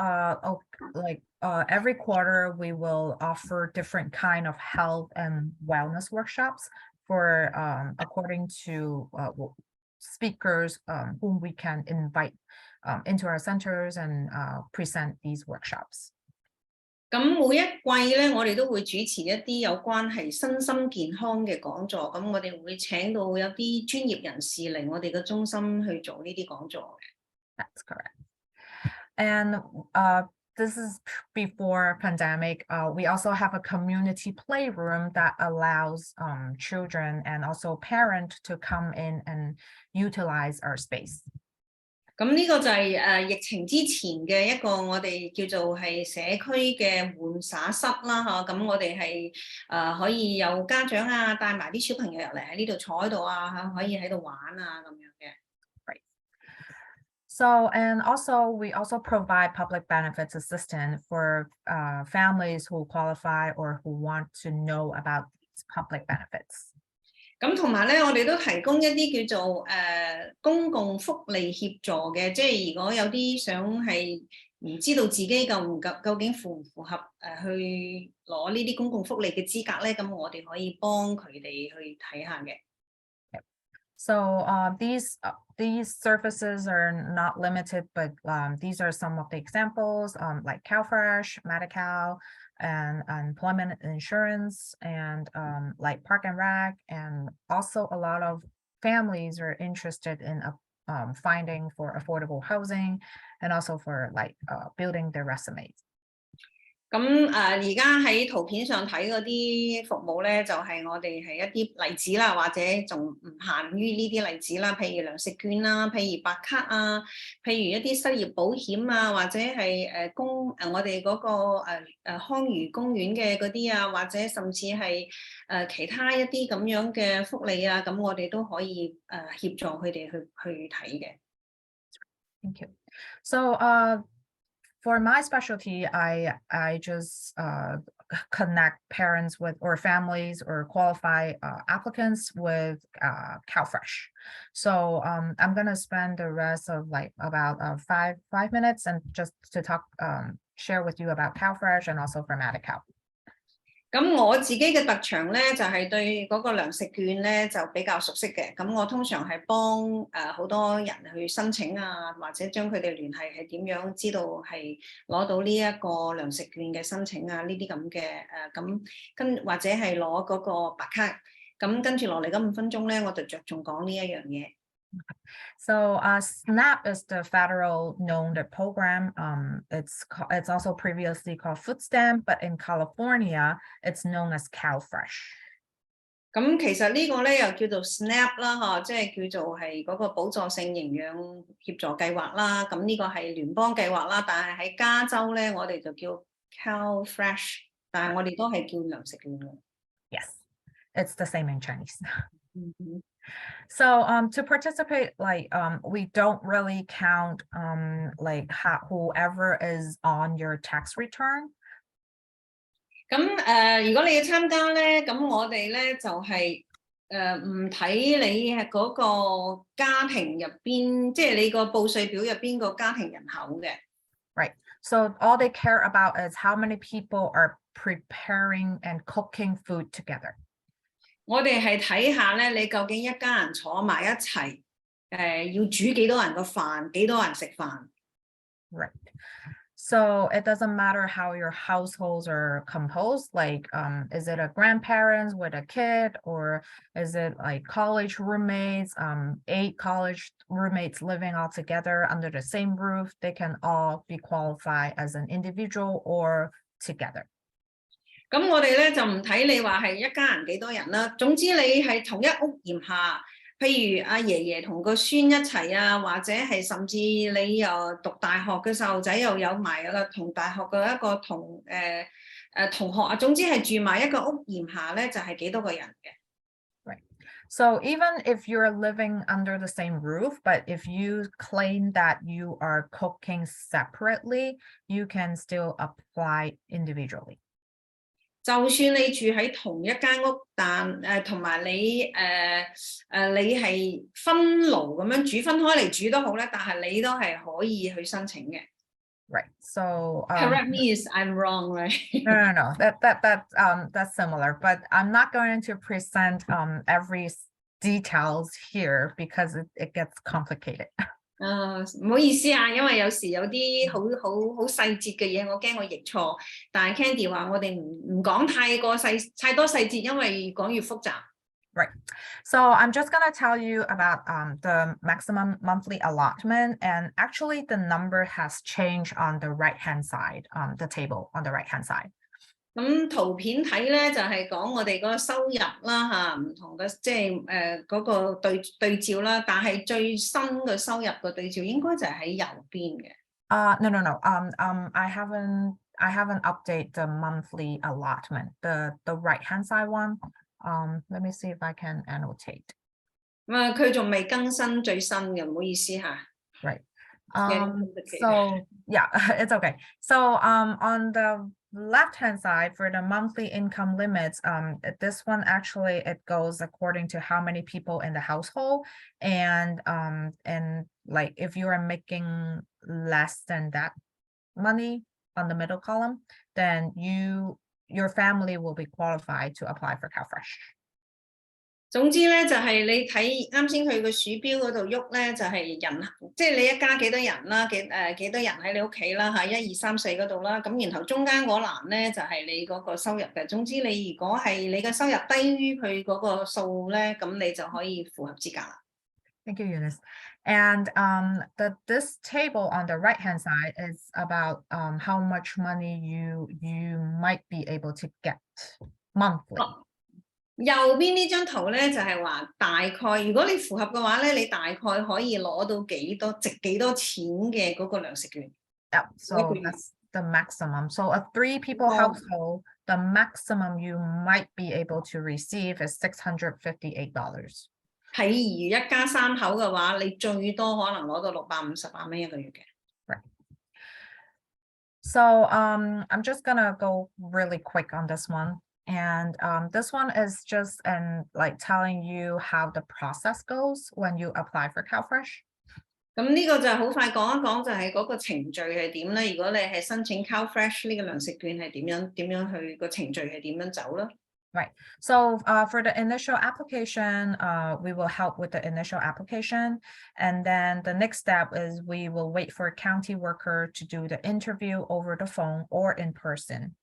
every quarter, we will offer different kind of health and wellness workshops for according to speakers whom we can invite into our centers and present these workshops. 咁每一季咧，我哋都會主持一啲有關係身心健康嘅講座，咁我哋會請到有啲專業人士嚟我哋嘅中心去做呢啲講座嘅。That's correct. And this is before pandemic. We also have a community playroom that allows children and also parents to come in and utilize our space. 咁呢個就係疫情之前嘅一個我哋叫做係社區嘅玩耍室啦嚇，咁我哋係可以有家長啊帶埋啲小朋友入嚟喺呢度坐喺度啊，可以喺度玩啊咁樣嘅。Right. So, and also we also provide public benefits assistance for families who qualify or who want to know about these public benefits. 咁同埋咧，我哋都提供一啲叫做公共福利協助嘅，即係如果有啲想係唔知道自己究竟符唔符合去攞呢啲公共福利嘅資格咧，咁我哋可以幫佢哋去睇下嘅。So these services are not limited, but these are some of the examples like CalFresh, Medi-Cal, and employment insurance, and like Park and Rec, and also a lot of families are interested in finding for affordable housing, and also for like building their resumes. 咁而家喺圖片上睇嗰啲服務咧，就係我哋係一啲例子啦，或者仲唔限於呢啲例子啦，譬如糧食券啦，譬如白卡啊，譬如一啲失業保險啊，或者係我哋嗰個康漁公園嘅嗰啲啊，或者甚至係其他一啲咁樣嘅福利啊，咁我哋都可以協助佢哋去睇嘅。Thank you. So for my specialty, I just connect parents with or families or qualify applicants with CalFresh. So I'm gonna spend the rest of like about 5 minutes and just to talk share with you about CalFresh and also for Medi-Cal. 咁我自己嘅特長咧，就係對嗰個糧食券咧就比較熟悉嘅。咁我通常係幫好多人去申請啊，或者將佢哋聯繫係點樣知道係攞到呢一個糧食券嘅申請啊，呢啲咁嘅咁或者係攞嗰個白卡。咁跟住落嚟嗰5分鐘咧，我就着重講呢一樣嘢。So SNAP is the federal known program. It's also previously called food stamp, but in California, it's known as CalFresh. 咁其實呢個咧又叫做 SNAP 啦，嚇，即係叫做係嗰個補助性營養協助計劃啦。咁呢個係聯邦計劃啦，但係喺加州咧，我哋就叫 CalFresh， 但係我哋都係叫糧食券嘅。Yes, it's the same in Chinese. So to participate, like we don't really count like whoever is on your tax return. 咁如果你要參加咧，咁我哋咧就係唔睇你係嗰個家庭入邊，即係你個報稅表入邊個家庭人口嘅。Right. So all they care about is how many people are preparing and cooking food together. 我哋係睇下咧，你究竟一家人坐埋一齊，要煮幾多人個飯，幾多人食飯。Right. So it doesn't matter how your households are composed, like is it a grandparents with a kid, or is it like college roommates, 8 college roommates living all together under the same roof? They can all be qualified as an individual or together. 咁我哋咧就唔睇你話係一家人幾多人啦，總之你係同一屋檐下，譬如阿爺爺同個孫一齊啊，或者係甚至你又讀大學嘅細路仔又有埋一個同大學嘅一個同學啊，總之係住埋一個屋檐下咧，就係幾多個人嘅。Right. So even if you're living under the same roof, but if you claim that you are cooking separately, you can still apply individually. 就算你住喺同一間屋，但同埋你你係分爐咁樣煮分開嚟煮都好咧，但係你都係可以去申請嘅。Right. So Correct me if I'm wrong, right? no. That's similar, but I'm not going to present every details here because it gets complicated. 唔好意思啊，因為有時有啲好細節嘅嘢，我驚我譯錯。但係 Candy 話我哋唔講太多細節，因為越講越複雜。Right. So I'm just going to tell you about the maximum monthly allotment, and actually the number has changed on the right-hand side, the table on the right-hand side. 咁圖片睇咧就係講我哋嗰個收入啦嚇，唔同嘅即係嗰個對照啦，但係最新嘅收入嘅對照應該就係喺右邊嘅。No. I haven't updated the monthly allotment. The right-hand side one. Let me see if I can annotate. 佢仲未更新最新嘅，唔好意思嚇。Right. So yeah, it's okay. So on the left-hand side for the monthly income limits, this one actually it goes according to how many people in the household, and like if you are making less than that money on the middle column, then your family will be qualified to apply for CalFresh. 總之咧就係你睇啱先佢個鼠標嗰度喐咧，就係人，即係你一家幾多人啦，幾多人喺你屋企啦嚇，1、2、3、4嗰度啦，咁然後中間嗰欄咧就係你嗰個收入嘅。總之你如果係你嘅收入低於佢嗰個數咧，咁你就可以符合資格啦。Thank you, Eunice. And this table on the right-hand side is about how much money you might be able to get monthly. 右邊呢張圖咧就係話大概，如果你符合嘅話咧，你大概可以攞到值幾多錢嘅嗰個糧食券。Yeah, so that's the maximum. So a 3-people household, the maximum you might be able to receive is $658. 譬如一家3口嘅話，你最多可能攞到658蚊一個月嘅。Right. So I'm just gonna go really quick on this one. And this one is just like telling you how the process goes when you apply for CalFresh. 咁呢個就好快講一講，就係嗰個程序係點咧？如果你係申請 CalFresh 呢個糧食券係點樣去個程序係點樣走咧？ Right. So for the initial application, we will help with the initial application. And then the next step is we will wait for a county worker to do the interview over the phone or in person.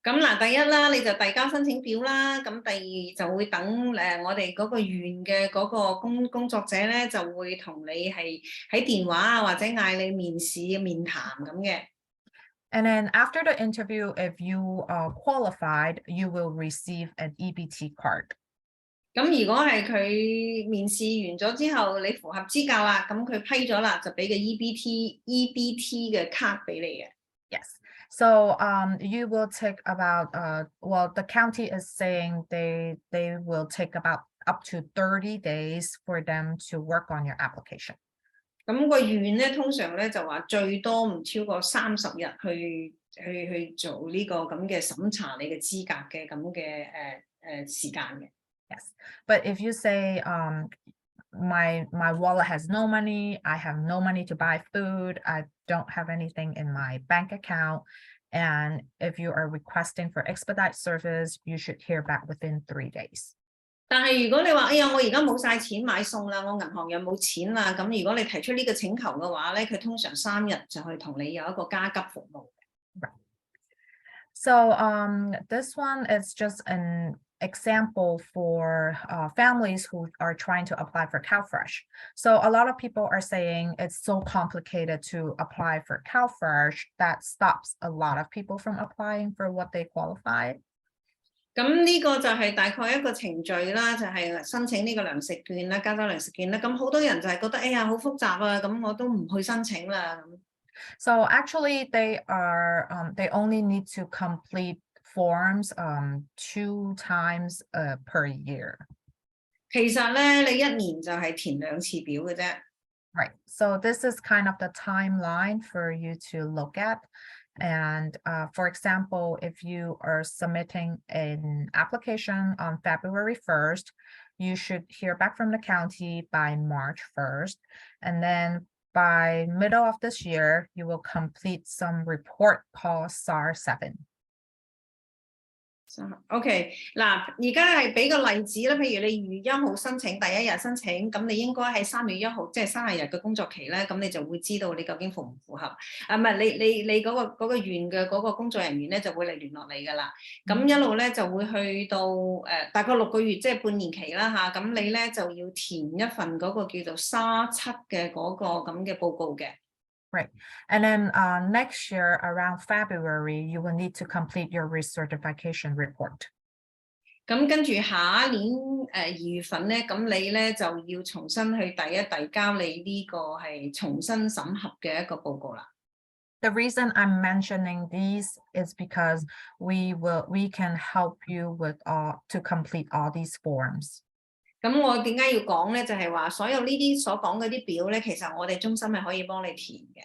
咁嗱，第一啦，你就遞交申請表啦。咁第二就會等我哋嗰個縣嘅嗰個工作者咧，就會同你係喺電話啊，或者嗌你面試面談咁嘅。And then after the interview, if you are qualified, you will receive an EBT card. 咁如果係佢面試完咗之後，你符合資格啦，咁佢批咗啦，就俾個 EBT 嘅卡俾你嘅。Yes. So you will take about well, the county is saying they will take about up to 30 days for them to work on your application. 咁個縣咧通常咧就話最多唔超過30日去做呢個咁嘅審查你嘅資格嘅咁嘅時間嘅。Yes, but if you say my wallet has no money, I have no money to buy food, I don't have anything in my bank account, and if you are requesting for expedite service, you should hear back within 3 days. 但係如果你話，哎呀，我而家冇晒錢買餸啦，我銀行又冇錢啦，咁如果你提出呢個請求嘅話咧，佢通常3日就去同你有一個加急服務。Right. So this one is just an example for families who are trying to apply for CalFresh. So a lot of people are saying it's so complicated to apply for CalFresh that stops a lot of people from applying for what they qualify. 咁呢個就係大概一個程序啦，就係申請呢個糧食券啦，加州糧食券啦。咁好多人就係覺得，哎呀，好複雜啊，咁我都唔去申請啦。So actually, they only need to complete forms 2 times per year. 其實咧，你1年就係填2次表嘅啫。Right. So this is kind of the timeline for you to look at. And for example, if you are submitting an application on February 1st, you should hear back from the county by March 1st. And then by middle of this year, you will complete some report called SAR 7. OK 嗱，而家係俾個例子啦，譬如你2月1號申請，第一日申請，咁你應該喺3月1號，即係30日嘅工作期咧，咁你就會知道你究竟符唔符合。唔係你嗰個縣嘅嗰個工作人員咧就會嚟聯絡你㗎啦。咁一路咧就會去到大概6個月，即係半年期啦嚇。咁你咧就要填一份嗰個叫做SAR 7嘅嗰個咁嘅報告嘅。Right. And then next year, around February, you will need to complete your recertification report. 咁跟住下一年2月份咧，咁你咧就要重新去遞交你呢個係重新審核嘅一個報告啦。The reason I'm mentioning these is because we can help you with to complete all these forms. 咁我點解要講咧？就係話所有呢啲所講嗰啲表咧，其實我哋中心係可以幫你填嘅。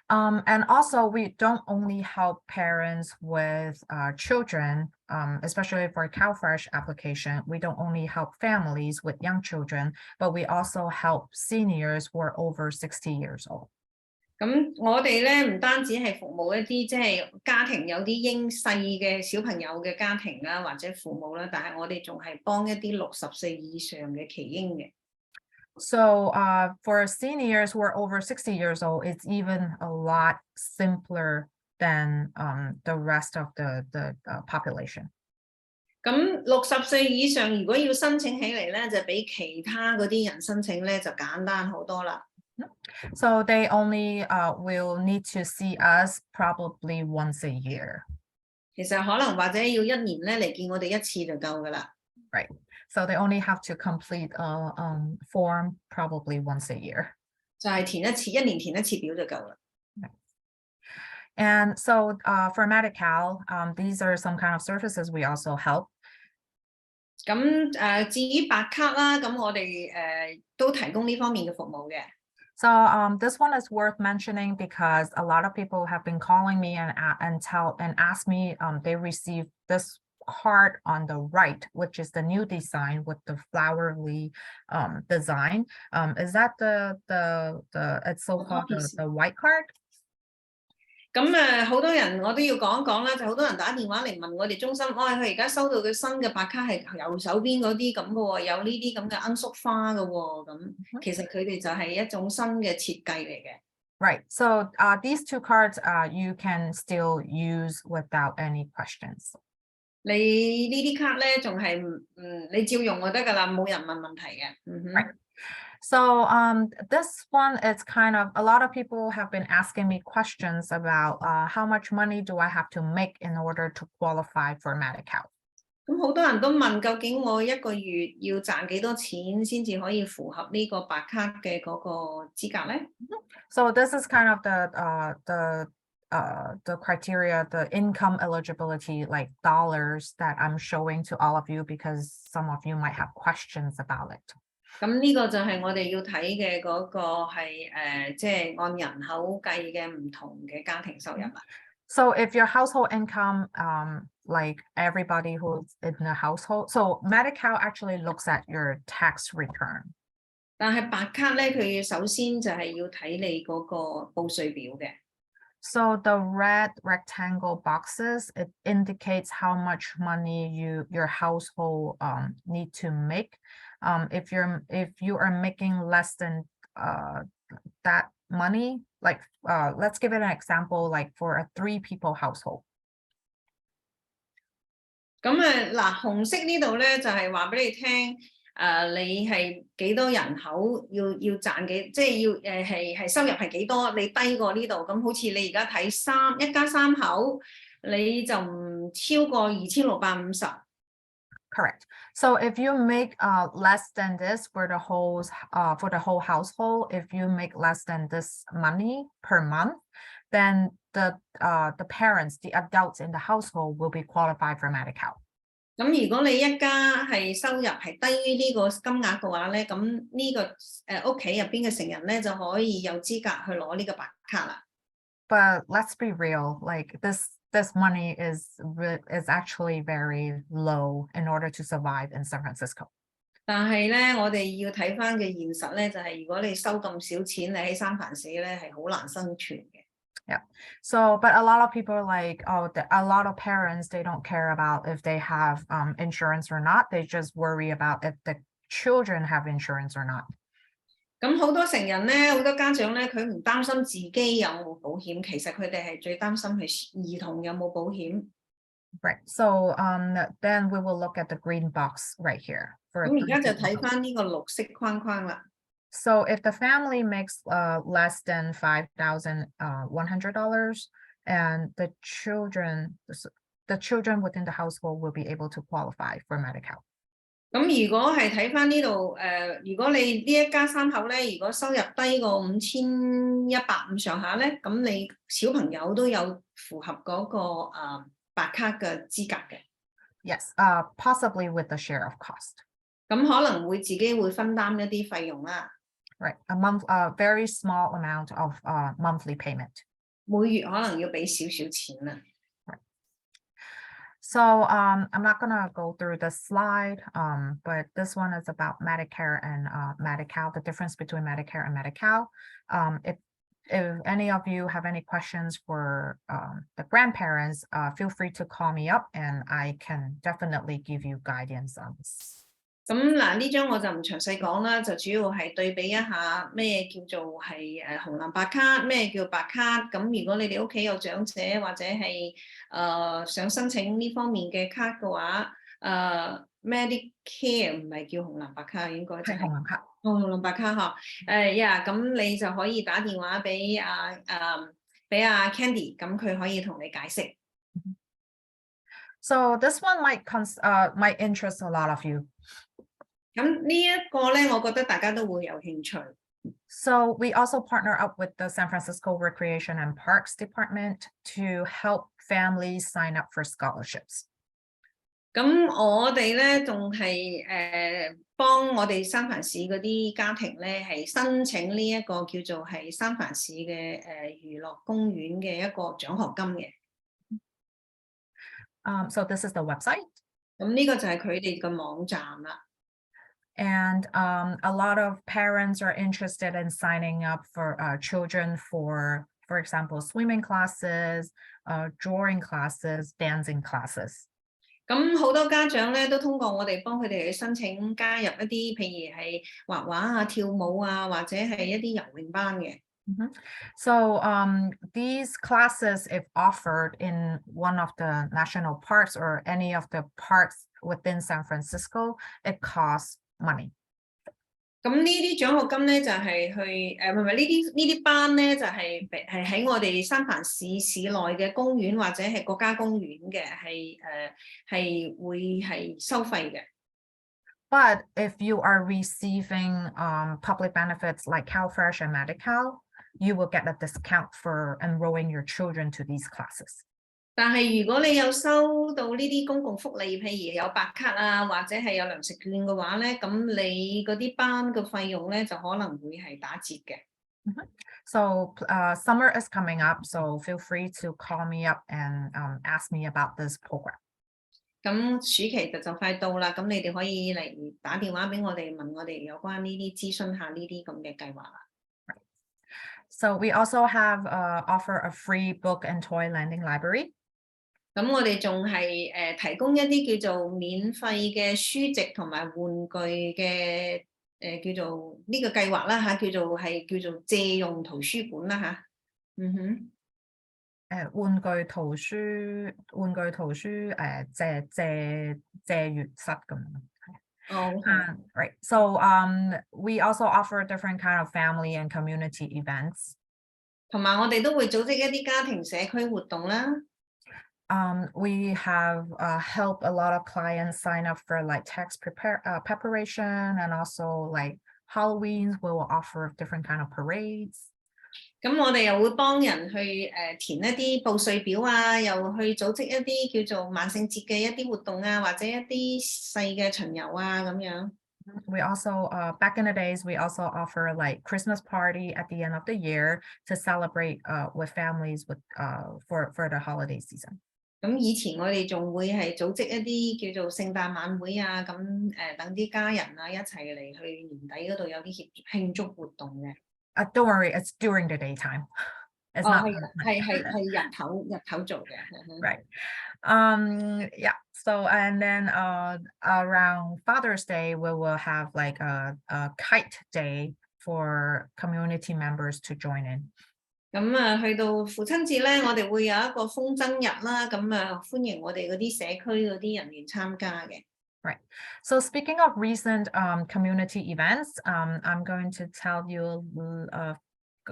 And also, we don't only help parents with children, especially for CalFresh application. We don't only help families with young children, but we also help seniors who are over 60 years old. 咁我哋咧唔單止係服務一啲即係家庭有啲細嘅小朋友嘅家庭啦，或者父母啦，但係我哋仲係幫一啲60歲以上嘅耆嬰嘅。So for seniors who are over 60 years old, it's even a lot simpler than the rest of the population. 咁60歲以上如果要申請起嚟咧，就比其他嗰啲人申請咧就簡單好多啦。So they only will need to see us probably once a year. 其實可能或者要1年咧嚟見我哋1次就夠㗎啦。Right. So they only have to complete a form probably once a year. 就係填1次，1年填1次表就夠啦。And so for Medi-Cal, these are some kind of services we also help. 咁至於白卡啦，咁我哋都提供呢方面嘅服務嘅。So this one is worth mentioning because a lot of people have been calling me and ask me they received this card on the right, which is the new design with the flowery design. Is that it's so-called the white card? 咁好多人我都要講一講啦，就好多人打電話嚟問我哋中心，佢而家收到嘅新嘅白卡係右手邊嗰啲咁嘅喎，有呢啲咁嘅罌粟花嘅喎，咁其實佢哋就係一種新嘅設計嚟嘅。Right. So these two cards you can still use without any questions. 你呢啲卡咧仲係你照用就得㗎啦，冇人問問題嘅。Right. So this one is kind of, a lot of people have been asking me questions about how much money do I have to make in order to qualify for Medi-Cal. 咁好多人都問，究竟我1個月要賺幾多錢先至可以符合呢個白卡嘅嗰個資格咧？ So this is kind of the criteria, the income eligibility, like dollars that I'm showing to all of you because some of you might have questions about it. 咁呢個就係我哋要睇嘅嗰個係即係按人口計嘅唔同嘅家庭收入啦。So if your household income, like everybody who's in the household, so Medi-Cal actually looks at your tax return. 但係白卡咧，佢首先就係要睇你嗰個報稅表嘅。So the red rectangle boxes, it indicates how much money your household need to make. If you are making less than that money, like let's give it an example, like for a 3 people household. 咁嗱，紅色呢度咧就係話俾你聽，你係幾多人口要賺幾，即係要係收入係幾多？你低過呢度，咁好似你而家睇一家3口，你就唔超過2650。Correct. So if you make less than this for the whole household, if you make less than this money per month, then the parents, the adults in the household will be qualified for Medi-Cal. 咁如果你一家係收入係低於呢個金額嘅話咧，咁呢個屋企入邊嘅成人咧就可以有資格去攞呢個白卡啦。but let's be real, like this money is actually very low in order to survive in San Francisco. 但係咧，我哋要睇翻嘅現實咧，就係如果你收咁少錢，你喺三藩市咧係好難生存嘅。Yeah. So, but a lot of people are like, oh, a lot of parents, they don't care about if they have insurance or not. They just worry about if the children have insurance or not. 咁好多成人咧，好多家長咧，佢唔擔心自己有冇保險，其實佢哋係最擔心係兒童有冇保險。Right. So then we will look at the green box right here. 咁而家就睇翻呢個綠色框框啦。So if the family makes less than $5,100, and the children within the household will be able to qualify for Medi-Cal. 咁如果係睇翻呢度，如果你呢一家三口咧，如果收入低過5100咁上下咧，咁你小朋友都有符合嗰個白卡嘅資格嘅。Yes, possibly with the share of cost. 咁可能會自己會分擔一啲費用啦。Right, a very small amount of monthly payment. 每月可能要俾少少錢啦。So I'm not gonna go through the slide, but this one is about Medicare and Medi-Cal, the difference between Medicare and Medi-Cal. If any of you have any questions for the grandparents, feel free to call me up and I can definitely give you guidance on this. 咁嗱，呢張我就唔詳細講啦，就主要係對比一下咩叫做係紅藍白卡，咩叫白卡。咁如果你哋屋企有長者或者係想申請呢方面嘅卡嘅話，Medicare 唔係叫紅藍白卡，應該就係紅藍卡。紅藍白卡嗬，咁你就可以打電話俾阿 Candy， 咁佢可以同你解釋。So this one might interest a lot of you. 咁呢一個咧，我覺得大家都會有興趣。So we also partner up with the San Francisco Recreation and Parks Department to help families sign up for scholarships. 咁我哋咧仲係幫我哋三藩市嗰啲家庭咧係申請呢一個叫做係三藩市嘅娛樂公園嘅一個獎學金嘅。So this is the website. 咁呢個就係佢哋嘅網站啦。And a lot of parents are interested in signing up for children for example, swimming classes, drawing classes, dancing classes. 咁好多家長咧都通過我哋幫佢哋去申請加入一啲，譬如係畫畫啊、跳舞啊，或者係一啲游泳班嘅。So these classes, if offered in one of the national parks or any of the parks within San Francisco, it costs money. 咁呢啲獎學金咧就係去唔係呢啲班咧就係喺我哋三藩市市內嘅公園或者係國家公園嘅，係會係收費嘅。But if you are receiving public benefits like CalFresh and Medi-Cal, you will get a discount for enrolling your children to these classes. 但係如果你有收到呢啲公共福利，譬如有白卡啊，或者係有糧食券嘅話咧，咁你嗰啲班嘅費用咧就可能會係打折嘅。So summer is coming up, so feel free to call me up and ask me about this program. 咁暑期就快到啦，咁你哋可以嚟打電話俾我哋，問我哋有關呢啲諮詢下呢啲咁嘅計劃啦。So we also have offer a free book and toy lending library. 咁我哋仲係提供一啲叫做免費嘅書籍同埋玩具嘅叫做呢個計劃啦嚇，叫做借用圖書館啦嚇。玩具圖書借閱室咁樣。Right. So we also offer different kind of family and community events. 同埋我哋都會組織一啲家庭社區活動啦。We have helped a lot of clients sign up for like tax preparation and also like Halloween. We will offer different kind of parades. 咁我哋又會幫人去填一啲報稅表啊，又去組織一啲叫做萬聖節嘅一啲活動啊，或者一啲細嘅巡遊啊咁樣。We also, back in the days, we also offer like Christmas party at the end of the year to celebrate with families for the holiday season. 咁以前我哋仲會係組織一啲叫做聖誕晚會啊，咁等啲家人啊一齊嚟去年底嗰度有啲慶祝活動嘅。Don't worry, it's during the daytime. It's 哦， not 係日頭做嘅。right. Yeah. So and then around Father's Day, we will have like a kite day for community members to join in. 咁啊，去到父親節咧，我哋會有一個風箏日啦，咁啊歡迎我哋嗰啲社區嗰啲人員參加嘅。Right. So speaking of recent community events, I'm going to tell you a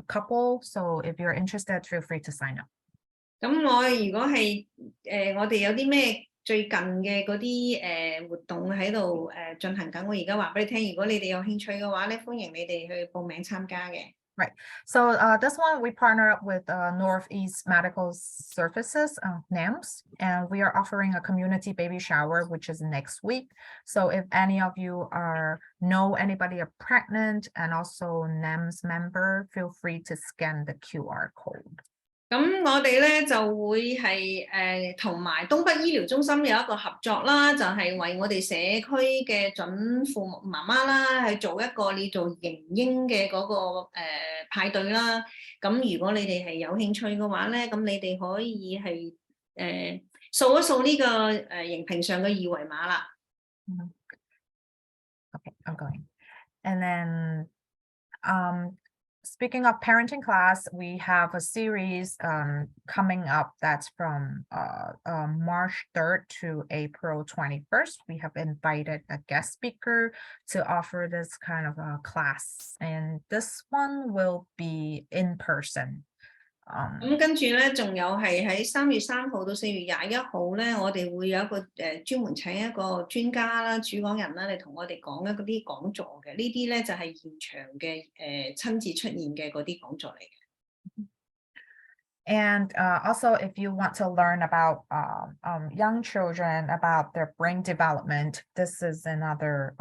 couple. So if you're interested, feel free to sign up. 咁我如果係我哋有啲咩最近嘅嗰啲活動喺度進行緊，我而家話俾你聽，如果你哋有興趣嘅話咧，歡迎你哋去報名參加嘅。Right. So this one we partner up with Northeast Medical Services, NAMS, and we are offering a community baby shower, which is next week. So if any of you know anybody are pregnant and also NAMS member, feel free to scan the QR code. 咁我哋咧就會係同埋東北醫療中心有一個合作啦，就係為我哋社區嘅準父母媽媽啦，去做一個你做迎嬰嘅嗰個派對啦。咁如果你哋係有興趣嘅話咧，咁你哋可以係掃一掃呢個熒屏上嘅二維碼啦。Okay, I'm going. And then speaking of parenting class, we have a series coming up that's from March 3rd to April 21st. We have invited a guest speaker to offer this kind of a class, and this one will be in person. 咁跟住咧，仲有係喺3月3號到4月21號咧，我哋會有一個專門請一個專家啦、主講人啦嚟同我哋講嗰啲講座嘅。呢啲咧就係現場嘅親自出現嘅嗰啲講座嚟嘅。And also, if you want to learn about young children, about their brain development, this is another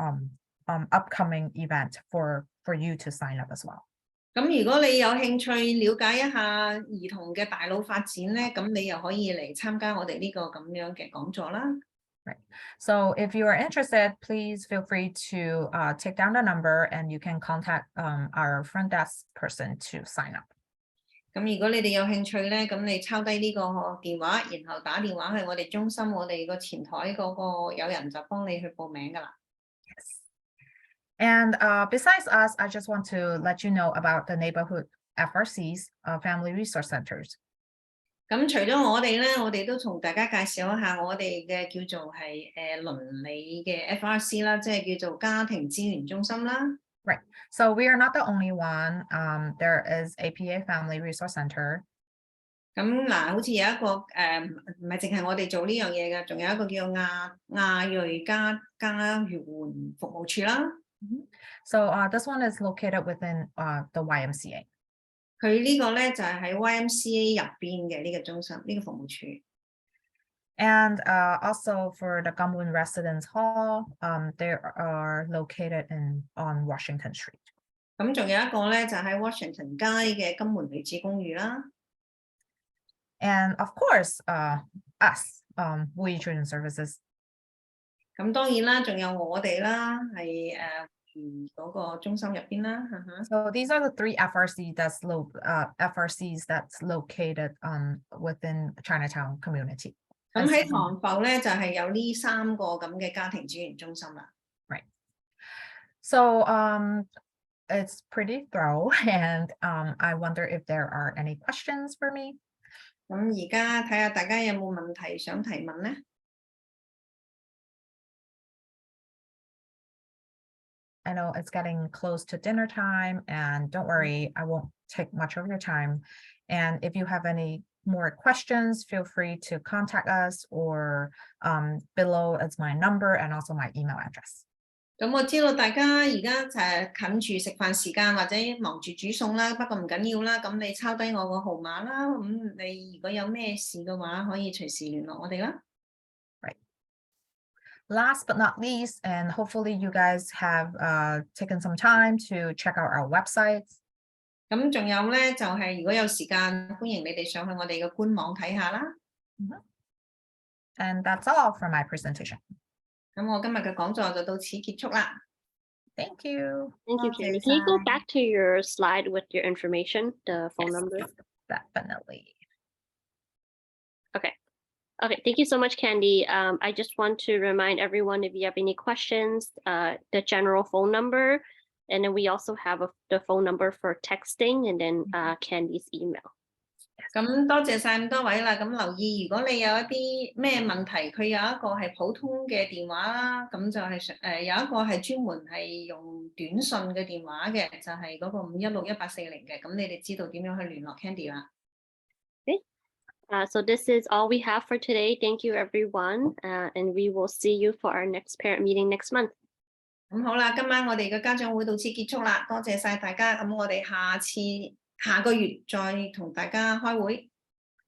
upcoming event for you to sign up as well. 咁如果你有興趣了解一下兒童嘅大腦發展咧，咁你又可以嚟參加我哋呢個咁樣嘅講座啦。Right. So if you are interested, please feel free to take down the number and you can contact our front desk person to sign up. 咁如果你哋有興趣咧，咁你抄低呢個電話，然後打電話去我哋中心，我哋個前台嗰個有人就幫你去報名㗎啦。Yes. And besides us, I just want to let you know about the neighborhood FRCs, Family Resource Centers. 咁除咗我哋咧，我哋都同大家介紹一下我哋嘅叫做係鄰里嘅 FRC 啦，即係叫做家庭資源中心啦。Right. So we are not the only one. There is APA Family Resource Center. 咁嗱，好似有一個唔係淨係我哋做呢樣嘢嘅，仲有一個叫亞裔家援服務處啦。So this one is located within the YMCA. 佢呢個咧就係喺 YMCA 入邊嘅呢個中心，呢個服務處。And also for the Gumwon Residence Hall, they are located on Washington Street. 咁仲有一個咧就喺 Washington 街嘅金門女子公寓啦。And of course, us, WUI Children Services. 咁當然啦，仲有我哋啦，係嗰個中心入邊啦。So these are the three FRCs that's located within Chinatown community. 咁喺塘埠咧就係有呢3個咁嘅家庭資源中心啦。Right. So it's pretty thorough, and I wonder if there are any questions for me. 咁而家睇下大家有冇問題想提問咧？ I know it's getting close to dinner time, and don't worry, I won't take much of your time. And if you have any more questions, feel free to contact us, or below is my number and also my email address. 咁我知道大家而家近住食飯時間或者忙住煮餸啦，不過唔緊要啦。咁你抄低我個號碼啦，咁你如果有咩事嘅話，可以隨時聯絡我哋啦。Right. last but not least, and hopefully you guys have taken some time to check out our websites. 咁仲有咧，就係如果有時間，歡迎你哋上去我哋嘅官網睇下啦。And that's all for my presentation. 咁我今日嘅講座就到此結束啦。Thank you. Thank you, Okay, Candy. Can you go bye. back to your slide with your information, the phone Yes. number? Definitely. Okay. Okay, thank you so much, Candy. I just want to remind everyone if you have any questions, the general phone number, and then we also have the phone number for texting, and then Candy's email. 咁多謝晒咁多位啦。咁留意，如果你有一啲咩問題，佢有一個係普通嘅電話啦，咁就係有一個係專門係用短信嘅電話嘅，就係嗰個5161840嘅。咁你哋知道點樣去聯絡 Candy 啦。So this is all we have for today. Thank you, everyone, and we will see you for our next parent meeting next month. 咁好啦，今晚我哋嘅家長會到此結束啦，多謝晒大家。咁我哋下個月再同大家開會。